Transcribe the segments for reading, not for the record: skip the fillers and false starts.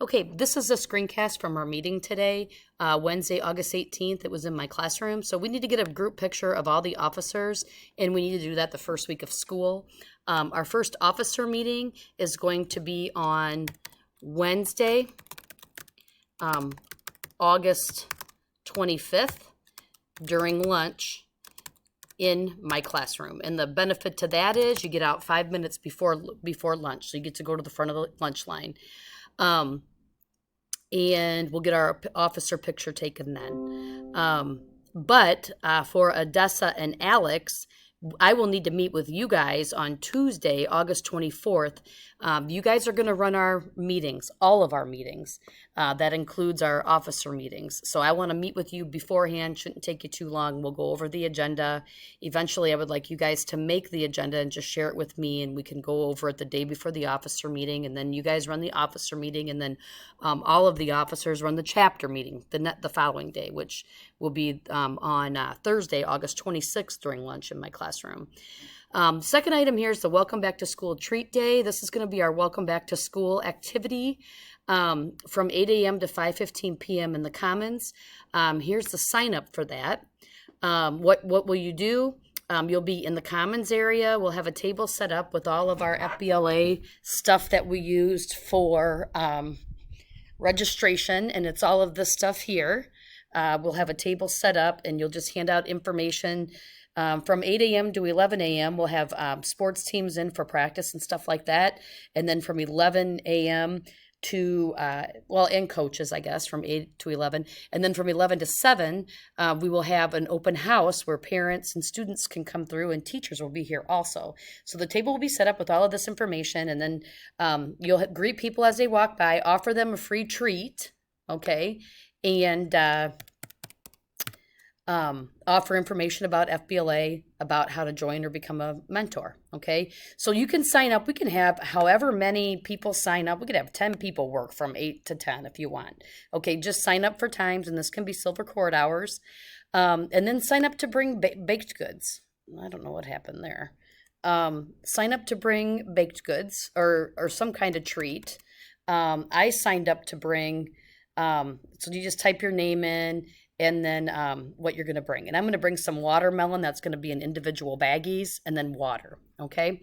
Okay, this is a screencast from our meeting today, Wednesday, August 18th. It was in my classroom. So we need to get a group picture of all the officers, and we need to do that the first week of school. Our first officer meeting is going to be on Wednesday, August 25th during lunch in my classroom. And the benefit to that is you get out 5 minutes before lunch. So you get to go to the front of the lunch line. And we'll get our officer picture taken then. But for Odessa and Alex, I will need to meet with you guys on Tuesday, August 24th. You guys are going to run our meetings, all of our meetings. That includes our officer meetings. So I want to meet with you beforehand. Shouldn't take you too long. We'll go over the agenda. Eventually, I would like you guys to make the agenda and just share it with me, and we can go over it the day before the officer meeting. And then you guys run the officer meeting, and then all of the officers run the chapter meeting the following day, which will be on Thursday, August 26th during lunch in my classroom. Second item here is the Welcome Back to School Treat Day. This is going to be our Welcome Back to School activity from 8 a.m. to 5:15 p.m. in the Commons. Here's the sign up for that. What will you do? You'll be in the Commons area. We'll have a table set up with all of our FBLA stuff that we used for registration, and it's all of this stuff here. We'll have a table set up, and you'll just hand out information. From 8 a.m. to 11 a.m., we'll have sports teams in for practice and stuff like that. And then from 11 a.m. to, and coaches, I guess, from 8 to 11. And then from 11 to 7, we will have an open house where parents and students can come through, and teachers will be here also. So the table will be set up with all of this information, and then you'll greet people as they walk by, offer them a free treat, okay? And offer information about FBLA, about how to join or become a mentor, okay? So you can sign up. We can have however many people sign up. We could have 10 people work from 8 to 10 if you want. Okay, just sign up for times, and this can be silver cord hours. And then sign up to bring baked goods. I don't know what happened there. Sign up to bring baked goods or some kind of treat. I signed up to bring, so you just type your name in, and then what you're going to bring. And I'm going to bring some watermelon. That's going to be in individual baggies, and then water, okay?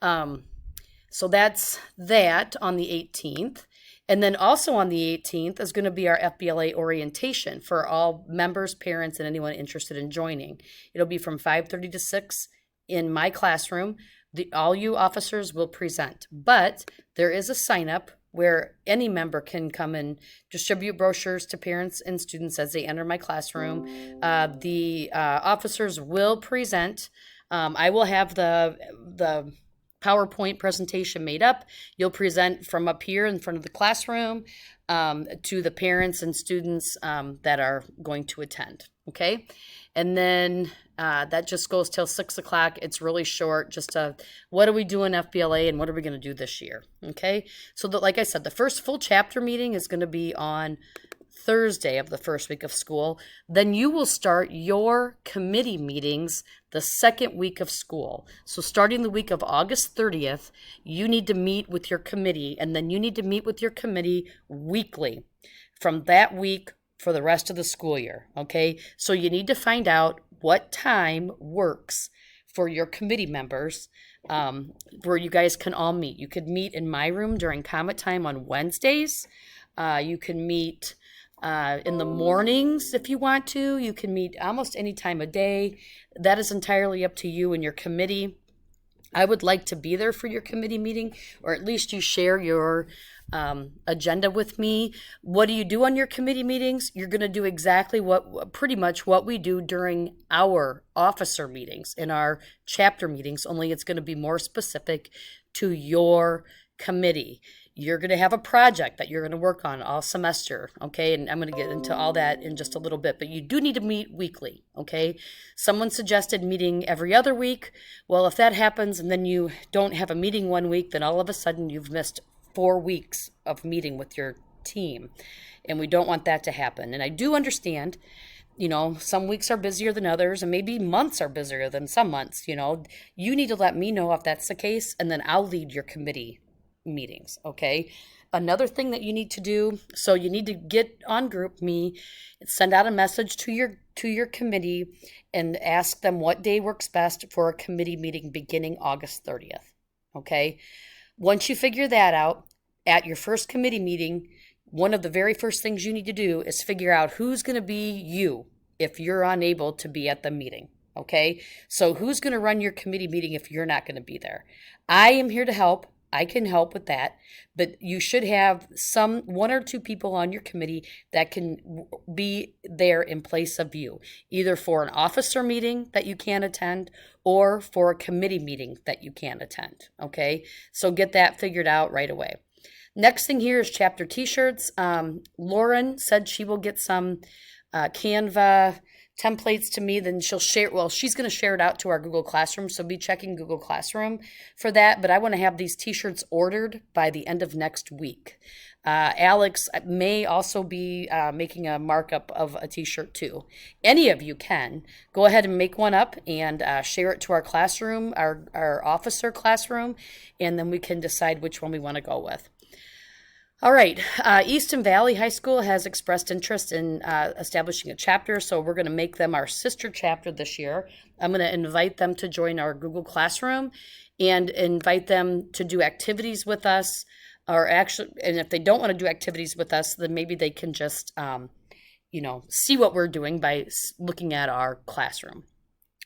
So that's that on the 18th. And then also on the 18th is going to be our FBLA orientation for all members, parents, and anyone interested in joining. It'll be from 5:30 to 6 in my classroom. All you officers will present, but there is a sign-up where any member can come and distribute brochures to parents and students as they enter my classroom. The officers will present. I will have the PowerPoint presentation made up. You'll present from up here in front of the classroom to the parents and students that are going to attend, okay? And then that just goes till 6 o'clock. It's really short, just what do we do in FBLA and what are we going to do this year, okay? So like I said, the first full chapter meeting is going to be on Thursday of the first week of school. Then you will start your committee meetings the second week of school. So starting the week of August 30th, you need to meet with your committee, and then you need to meet with your committee weekly from that week for the rest of the school year, okay? So you need to find out what time works for your committee members where you guys can all meet. You could meet in my room during Comet time on Wednesdays. You can meet in the mornings if you want to. You can meet almost any time of day. That is entirely up to you and your committee. I would like to be there for your committee meeting, or at least you share your agenda with me. What do you do on your committee meetings? You're going to do exactly pretty much what we do during our officer meetings and our chapter meetings, only it's going to be more specific to your committee. You're going to have a project that you're going to work on all semester, okay? And I'm going to get into all that in just a little bit, but you do need to meet weekly, okay? Someone suggested meeting every other week. Well, if that happens and then you don't have a meeting one week, then all of a sudden you've missed 4 weeks of meeting with your team, and we don't want that to happen. And I do understand, some weeks are busier than others, and maybe months are busier than some months. You need to let me know if that's the case, and then I'll lead your committee meetings, okay? Another thing that you need to do, so you need to get on GroupMe, send out a message to your committee and ask them what day works best for a committee meeting beginning August 30th. Okay? Once you figure that out, at your first committee meeting, one of the very first things you need to do is figure out who's going to be you if you're unable to be at the meeting. Okay? So who's going to run your committee meeting if you're not going to be there? I am here to help. I can help with that, but you should have one or two people on your committee that can be there in place of you, either for an officer meeting that you can't attend or for a committee meeting that you can't attend. Okay, so get that figured out right away. Next thing here is chapter t-shirts. Lauren said she will get some Canva templates to me, then she'll share, well, she's going to share it out to our Google Classroom, so be checking Google Classroom for that, but I want to have these t-shirts ordered by the end of next week. Alex may also be making a markup of a t-shirt too. Any of you can go ahead and make one up and share it to our classroom, our officer classroom, and then we can decide which one we want to go with. All right, Easton Valley High School has expressed interest in establishing a chapter, so we're going to make them our sister chapter this year. I'm going to invite them to join our Google Classroom and invite them to do activities with us, or actually, and if they don't want to do activities with us, then maybe they can just, see what we're doing by looking at our classroom.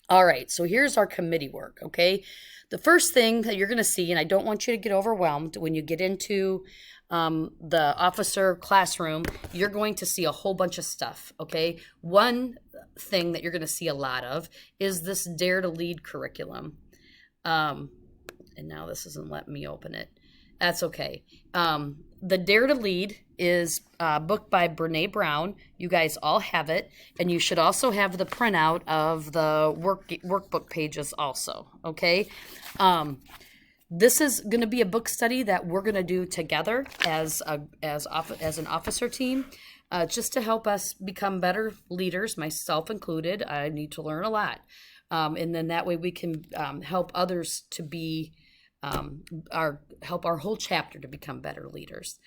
All right, so here's our committee work, okay? The first thing that you're going to see, and I don't want you to get overwhelmed when you get into the officer classroom, you're going to see a whole bunch of stuff, okay? One thing that you're going to see a lot of is this Dare to Lead curriculum. And now this isn't letting me open it. That's okay. The Dare to Lead is a book by Brene Brown. You guys all have it, and you should also have the printout of the workbook pages also, okay? This is going to be a book study that we're going to do together as an officer team, just to help us become better leaders, myself included. I need to learn a lot, and then that way we can help others to be help our whole chapter to become better leaders.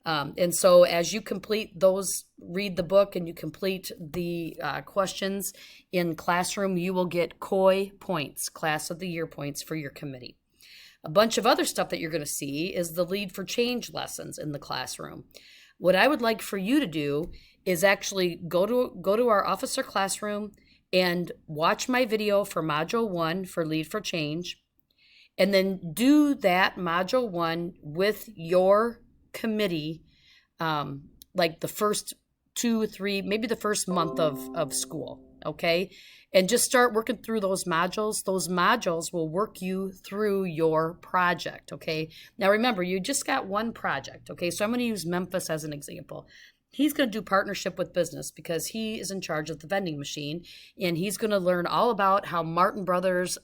And so as you complete those, read the book and you complete the questions in classroom, you will get COI points, Class of the Year points for your committee. A bunch of other stuff that you're going to see is the Lead for Change lessons in the classroom. What I would like for you to do is actually go to our officer classroom and watch my video for Module 1 for Lead for Change, and then do that Module 1 with your committee, like the first 2 or 3, maybe the first month of school, okay? And just start working through those modules. Those modules will work you through your project, okay? Now remember, you just got one project, okay? So I'm going to use Memphis as an example. He's going to do partnership with business because he is in charge of the vending machine, and he's going to learn all about how Martin Brothers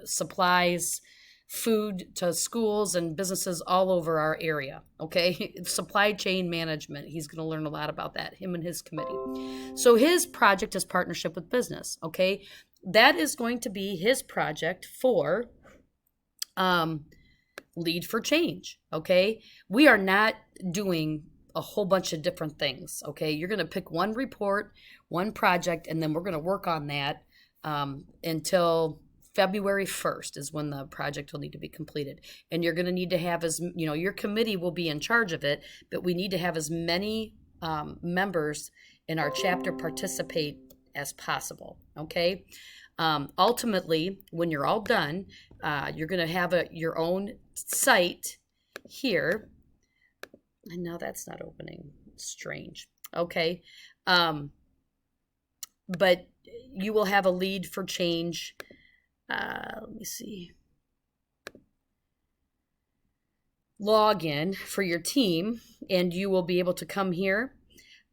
supplies food to schools and businesses all over our area, okay? Supply chain management. He's going to learn a lot about that, him and his committee. So his project is partnership with business, okay? That is going to be his project for Lead for Change, okay? We are not doing a whole bunch of different things, okay? You're going to pick one report, one project, and then we're going to work on that until February 1st is when the project will need to be completed. And you're going to need to have your committee will be in charge of it, but we need to have as many members in our chapter participate as possible, okay? Ultimately, when you're all done, you're going to have your own site here. And now that's not opening. Strange. Okay. But you will have a Lead for Change. Let me see. Login for your team, and you will be able to come here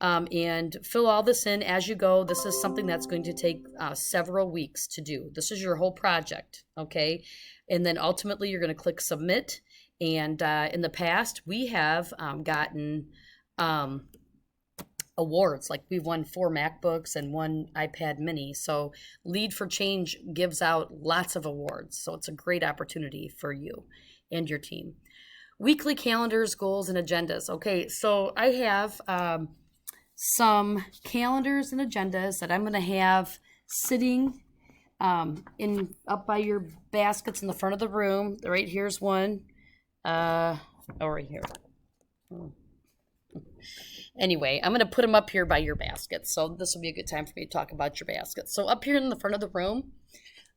and fill all this in as you go. This is something that's going to take several weeks to do. This is your whole project, okay? And then ultimately you're going to click submit. And in the past, we have gotten awards, like we've won 4 MacBooks and 1 iPad mini. So Lead for Change gives out lots of awards. So it's a great opportunity for you and your team. weekly calendars, goals, and agendas. Okay, so I have some calendars and agendas that I'm going to have sitting in up by your baskets in the front of the room. Right here's one. Right here. Anyway, I'm going to put them up here by your baskets. So this will be a good time for me to talk about your baskets. So up here in the front of the room,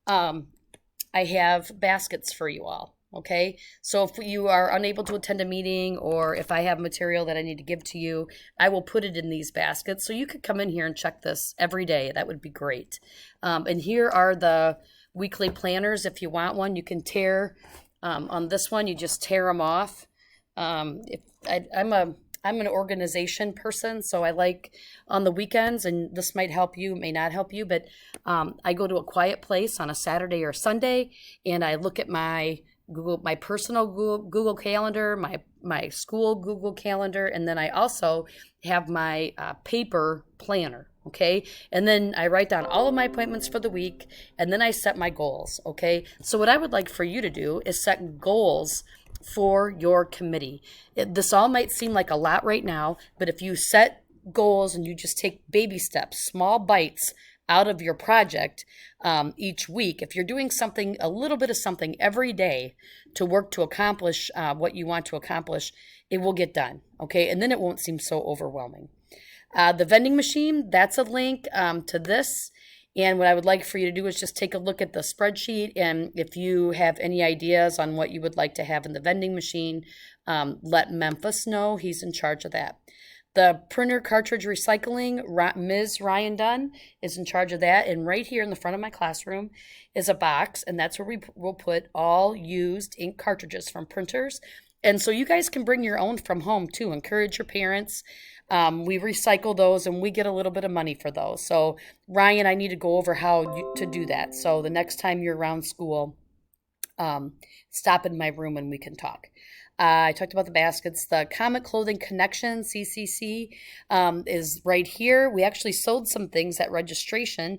I have baskets for you all. Okay, so if you are unable to attend a meeting, or if I have material that I need to give to you, I will put it in these baskets. So you could come in here and check this every day. That would be great. And here are the weekly planners. If you want one, you can tear on this one. You just tear them off. I'm an organization person, so I like on the weekends, and this might help you, may not help you, but I go to a quiet place on a Saturday or Sunday, and I look at my personal Google Calendar, my school Google Calendar, and then I also have my paper planner. Okay, and then I write down all of my appointments for the week, and then I set my goals. Okay, so what I would like for you to do is set goals for your committee. This all might seem like a lot right now, but if you set goals and you just take baby steps, small bites out of your project each week, if you're doing something, a little bit of something every day to work to accomplish what you want to accomplish, it will get done. Okay, and then it won't seem so overwhelming. The vending machine, that's a link to this. And what I would like for you to do is just take a look at the spreadsheet. And if you have any ideas on what you would like to have in the vending machine, let Memphis know. He's in charge of that. The printer cartridge recycling, Ms. Ryan Dunn is in charge of that. And right here in the front of my classroom is a box. And that's where we will put all used ink cartridges from printers. And so you guys can bring your own from home too. Encourage your parents. We recycle those and we get a little bit of money for those. So Ryan, I need to go over how to do that. So the next time you're around school, stop in my room and we can talk. I talked about the baskets. The Comet Clothing Connection, CCC, is right here. We actually sold some things at registration.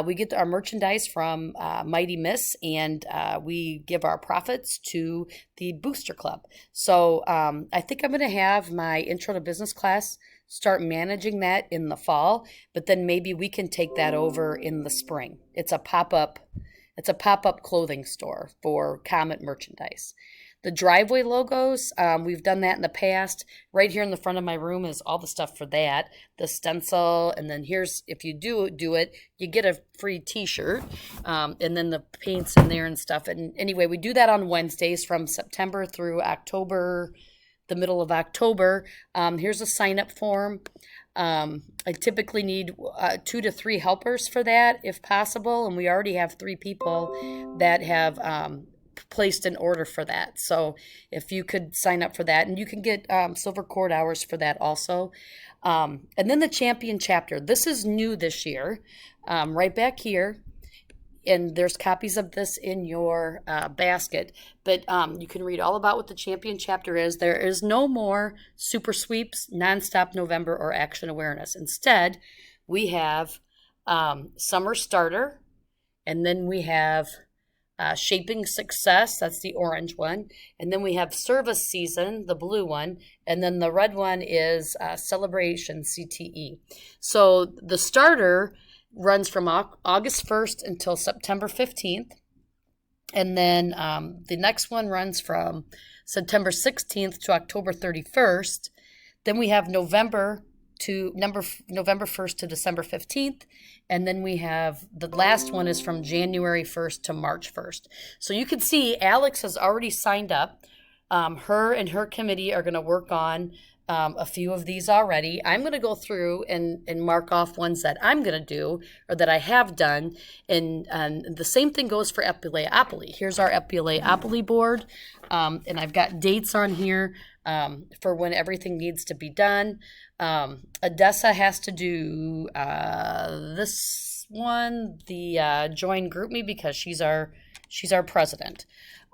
We get our merchandise from Mighty Miss, and we give our profits to the Booster Club. So I think I'm going to have my Intro to Business class start managing that in the fall, but then maybe we can take that over in the spring. It's a pop-up clothing store for Comet merchandise. The driveway logos, we've done that in the past. Right here in the front of my room is all the stuff for that. The stencil, and then here's, if you do it, you get a free t-shirt, and then the paint's in there and stuff. And anyway, we do that on Wednesdays from September through October, the middle of October. Here's a sign-up form. I typically need 2 to 3 helpers for that, if possible, and we already have 3 people that have placed an order for that. So if you could sign up for that, and you can get silver cord hours for that also. And then the champion chapter. This is new this year, right back here. And there's copies of this in your basket. But you can read all about what the champion chapter is. There is no more super sweeps, nonstop November, or action awareness. Instead, we have summer starter, and then we have Shaping Success, that's the orange one. And then we have Service Season, the blue one. And then the red one is Celebration, CTE. So the starter runs from August 1st until September 15th. And then the next one runs from September 16th to October 31st. Then we have November 1st to December 15th. And then we have the last one is from January 1st to March 1st. So you can see Alex has already signed up. Her and her committee are going to work on a few of these already. I'm going to go through and mark off ones that I'm going to do or that I have done. And the same thing goes for FBLA-Opoly. Here's our FBLA-Opoly board. And I've got dates on here for when everything needs to be done. Odessa has to do this one, the join group me, because she's our president.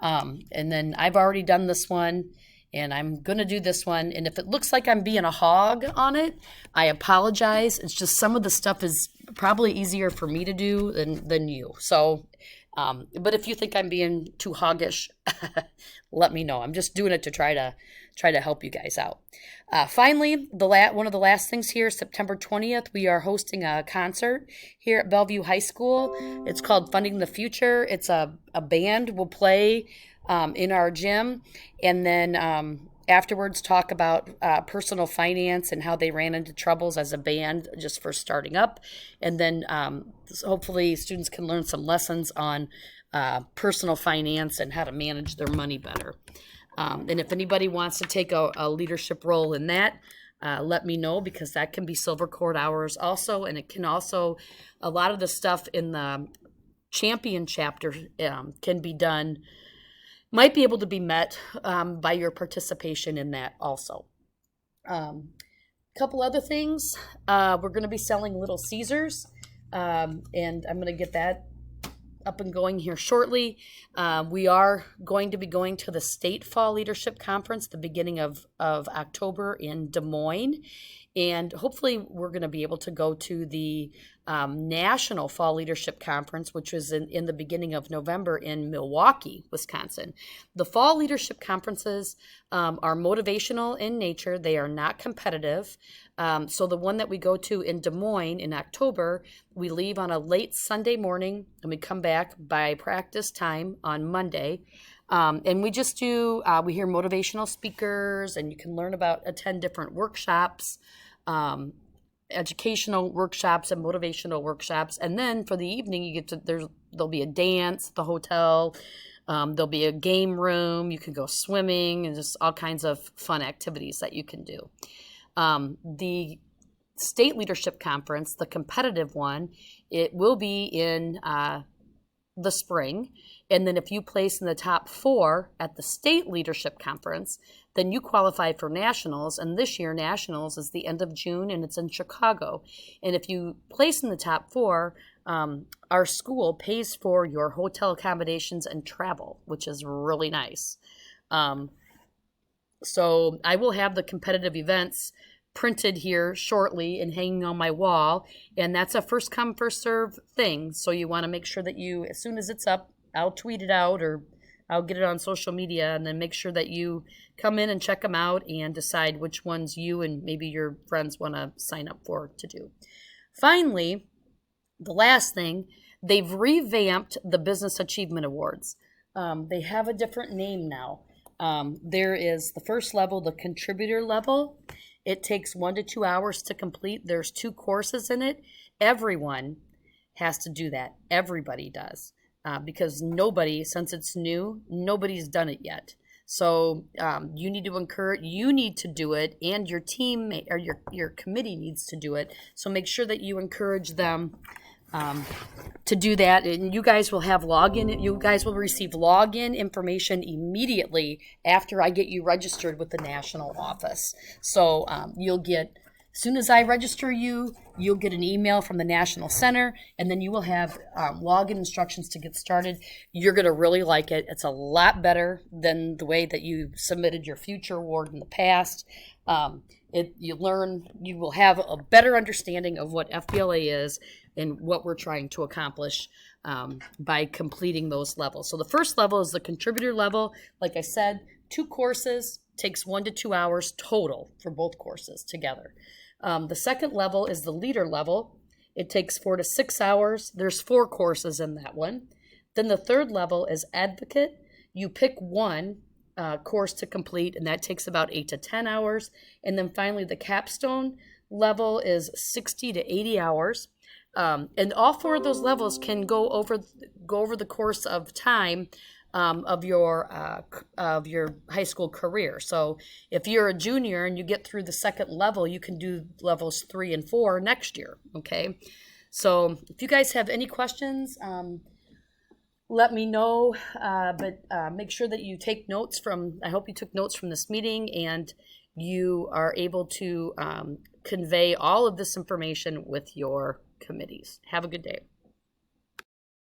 And then I've already done this one, and I'm going to do this one. And if it looks like I'm being a hog on it, I apologize. It's just some of the stuff is probably easier for me to do than you. So But if you think I'm being too hoggish, let me know. I'm just doing it to try to help you guys out. Finally, one of the last things here, September 20th, we are hosting a concert here at Bellevue High School. It's called Funding the Future. It's a band will play in our gym, and then afterwards talk about personal finance and how they ran into troubles as a band just for starting up. And then hopefully students can learn some lessons on personal finance and how to manage their money better. And if anybody wants to take a leadership role in that, let me know, because that can be silver cord hours also. And it can also, a lot of the stuff in the champion chapter can be done, might be able to be met by your participation in that also. Couple other things. We're going to be selling Little Caesars, and I'm going to get that up and going here shortly. We are going to be going to the State Fall Leadership Conference the beginning of October in Des Moines. And hopefully we're going to be able to go to the National Fall Leadership Conference, which was in the beginning of November in Milwaukee, Wisconsin. The Fall Leadership Conferences are motivational in nature. They are not competitive. So the one that we go to in Des Moines in October, we leave on a late Sunday morning and we come back by practice time on Monday. And we just do, we hear motivational speakers, and you can learn about, attend different workshops, educational workshops and motivational workshops. And then for the evening, you get to, there'll be a dance at the hotel. There'll be a game room. You can go swimming and just all kinds of fun activities that you can do. The State Leadership Conference, the competitive one, it will be in the spring. And then if you place in the top 4 at the State Leadership Conference, then you qualify for Nationals. And this year, Nationals is the end of June, and it's in Chicago. And if you place in the top 4, our school pays for your hotel accommodations and travel, which is really nice. So I will have the competitive events printed here shortly and hanging on my wall. And that's a first come, first serve thing. So you want to make sure that you, as soon as it's up, I'll tweet it out or I'll get it on social media, and then make sure that you come in and check them out and decide which ones you and maybe your friends want to sign up for to do. Finally, the last thing, they've revamped the Business Achievement Awards. They have a different name now. There is the first level, the contributor level. It takes 1 to 2 hours to complete. There's 2 courses in it. Everyone has to do that. Everybody does. Because nobody, since it's new, nobody's done it yet. So you need to do it, and your team or your committee needs to do it. So make sure that you encourage them to do that, and you guys will have login. You guys will receive login information immediately after I get you registered with the national office. So you'll get, as soon as I register you, you'll get an email from the National Center, and then you will have login instructions to get started. You're going to really like it. It's a lot better than the way that you submitted your future award in the past. You will have a better understanding of what FBLA is and what we're trying to accomplish by completing those levels. So the first level is the contributor level. Like I said, 2 courses, takes 1 to 2 hours total for both courses together. The second level is the leader level. It takes 4 to 6 hours. There's 4 courses in that one. Then the third level is advocate. You pick one course to complete, and that takes about 8 to 10 hours. And then finally, the capstone level is 60 to 80 hours. And all 4 of those levels can go over the course of time of your high school career. So if you're a junior and you get through the second level, you can do levels 3 and 4 next year. Okay. So if you guys have any questions, let me know. But make sure that you take notes I hope you took notes from this meeting, and you are able to convey all of this information with your committees. Have a good day.